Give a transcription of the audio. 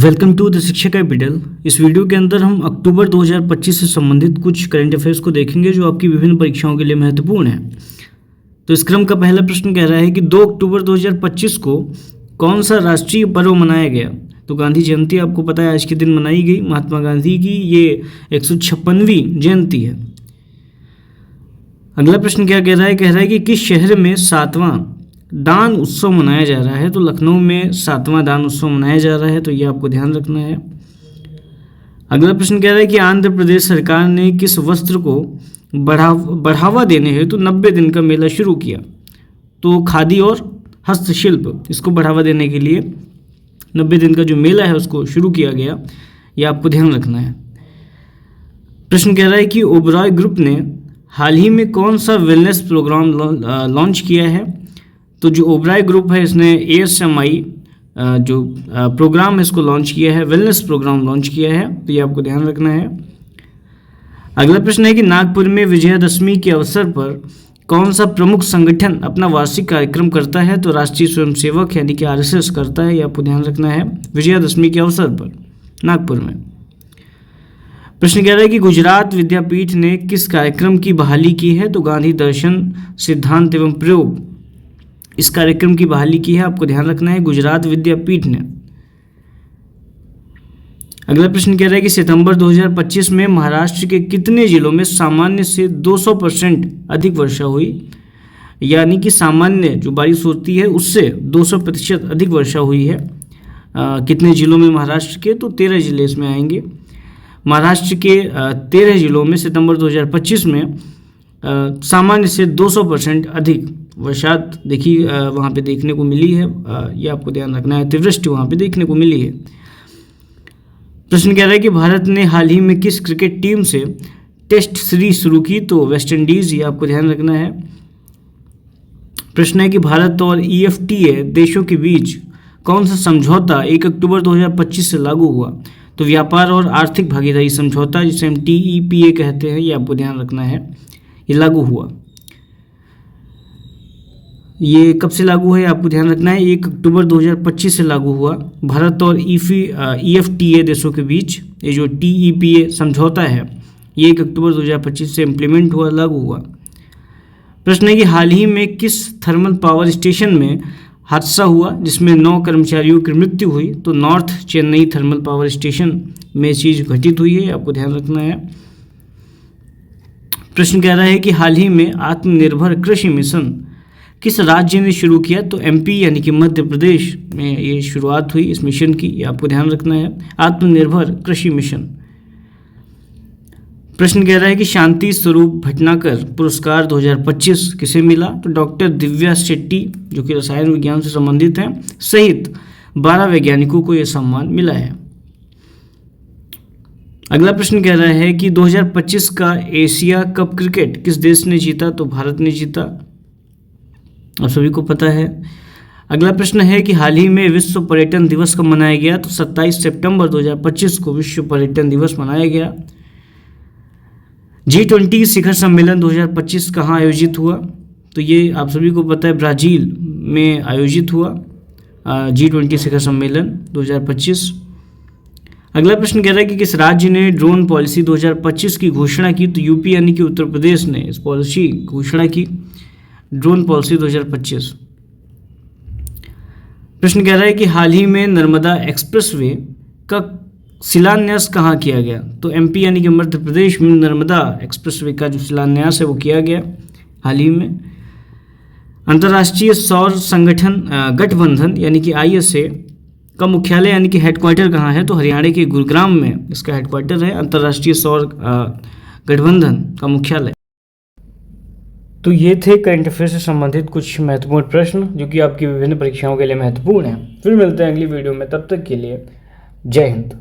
Welcome to the शिक्षा capital. इस video के अंदर हम अक्टूबर 2025 से संबंधित कुछ करंट अफेयर्स को देखेंगे जो आपकी विभिन्न परीक्षाओं के लिए महत्वपूर्ण है। तो इस क्रम का पहला प्रश्न कह रहा है कि 2 अक्टूबर 2025 को कौन सा राष्ट्रीय पर्व मनाया गया। तो गांधी जयंती आपको पता है आज के दिन मनाई गई। महात्मा गांधी की ये 156वीं जयंती है। अगला प्रश्न क्या कह रहा है कि किस शहर में 7वां दान उत्सव मनाया जा रहा है। तो लखनऊ में 7वां दान उत्सव मनाया जा रहा है, तो ये आपको ध्यान रखना है। अगला प्रश्न कह रहा है कि आंध्र प्रदेश सरकार ने किस वस्त्र को बढ़ावा देने हेतु 90 दिन का मेला शुरू किया। तो खादी और हस्तशिल्प, इसको बढ़ावा देने के लिए 90 दिन का जो मेला है उसको शुरू किया गया, ये आपको ध्यान रखना है। प्रश्न कह रहा है कि ओबरॉय ग्रुप ने हाल ही में कौन सा वेलनेस प्रोग्राम लॉन्च किया है। तो जो ओबरॉय ग्रुप है इसने ASMI जो प्रोग्राम है इसको लॉन्च किया है, वेलनेस प्रोग्राम लॉन्च किया है, तो ये आपको ध्यान रखना है। अगला प्रश्न है कि नागपुर में विजयादशमी के अवसर पर कौन सा प्रमुख संगठन अपना वार्षिक कार्यक्रम करता है। तो राष्ट्रीय स्वयंसेवक यानी कि RSS करता है, ये आपको ध्यान रखना है विजयादशमी के अवसर पर नागपुर में। प्रश्न कह रहा है कि गुजरात विद्यापीठ ने किस कार्यक्रम की बहाली की है। तो गांधी दर्शन सिद्धांत एवं प्रयोग, इस कार्यक्रम की बहाली की है, आपको ध्यान रखना है गुजरात विद्यापीठ ने। अगला प्रश्न कह रहा है कि सितंबर 2025 में महाराष्ट्र के कितने जिलों में सामान्य से 200% अधिक वर्षा हुई। यानी कि सामान्य जो बारिश होती है उससे 200% अधिक वर्षा हुई है। कितने जिलों में महाराष्ट्र के, तो 13 जिले इसमें आएंगे। महाराष्ट्र के 13 जिलों में सितंबर 2025 में सामान्य से 200% अधिक वर्षात वहाँ पे देखने को मिली है, ये आपको ध्यान रखना है। अतिवृष्टि वहाँ पे देखने को मिली है। प्रश्न कह रहा है कि भारत ने हाल ही में किस क्रिकेट टीम से टेस्ट सीरीज शुरू की। तो वेस्ट इंडीज, ये आपको ध्यान रखना है। प्रश्न है कि भारत और EFTA देशों के बीच कौन सा समझौता 1 अक्टूबर 2025 से लागू हुआ। तो व्यापार और आर्थिक भागीदारी समझौता, जिसे हम TEPA कहते हैं, ये आपको ध्यान रखना है, ये लागू हुआ। ये कब से लागू है आपको ध्यान रखना है, 1 अक्टूबर 2025 से लागू हुआ। भारत और EFTA देशों के बीच ये जो TEPA समझौता है ये 1 अक्टूबर 2025 से इम्प्लीमेंट हुआ, लागू हुआ। प्रश्न है कि हाल ही में किस थर्मल पावर स्टेशन में हादसा हुआ जिसमें 9 कर्मचारियों की मृत्यु हुई। तो north Chennai thermal power station में चीज़ घटित हुई है, आपको ध्यान रखना है। प्रश्न कह रहा है कि हाल ही में आत्मनिर्भर कृषि मिशन किस राज्य ने शुरू किया। तो MP यानी कि मध्य प्रदेश में ये शुरुआत हुई इस मिशन की, ये आपको ध्यान रखना है, आत्मनिर्भर कृषि मिशन। प्रश्न कह रहा है कि शांति स्वरूप भटनागर पुरस्कार 2025 किसे मिला। तो डॉक्टर दिव्या शेट्टी जो कि रसायन विज्ञान से संबंधित हैं सहित 12 वैज्ञानिकों को यह सम्मान मिला है। अगला प्रश्न कह रहा है कि 2025 का एशिया कप क्रिकेट किस देश ने जीता। तो भारत ने जीता, आप सभी को पता है। अगला प्रश्न है कि हाल ही में विश्व पर्यटन दिवस कब मनाया गया। तो 27 सितंबर 2025 को विश्व पर्यटन दिवस मनाया गया। G20 शिखर सम्मेलन 2025 कहाँ आयोजित हुआ। तो ये आप सभी को पता है ब्राज़ील में आयोजित हुआ G20 शिखर सम्मेलन 2025। अगला प्रश्न कह रहा है कि किस राज्य ने ड्रोन पॉलिसी 2025 की घोषणा की। तो UP यानी कि उत्तर प्रदेश ने इस पॉलिसी घोषणा की, ड्रोन पॉलिसी 2025। प्रश्न कह रहा है कि हाल ही में नर्मदा एक्सप्रेसवे का शिलान्यास कहाँ किया गया। तो MP यानी कि मध्य प्रदेश में नर्मदा एक्सप्रेसवे का जो शिलान्यास है वो किया गया हाल ही में। अंतर्राष्ट्रीय सौर संगठन गठबंधन यानी कि ISA का मुख्यालय यानी कि हेडक्वार्टर कहाँ है। तो हरियाणा के गुरुग्राम में इसका हेडक्वार्टर है, अंतर्राष्ट्रीय सौर गठबंधन का मुख्यालय। तो ये थे करंट अफेयर से संबंधित कुछ महत्वपूर्ण प्रश्न जो कि आपकी विभिन्न परीक्षाओं के लिए महत्वपूर्ण हैं। फिर मिलते हैं अगली वीडियो में, तब तक के लिए जय हिंद।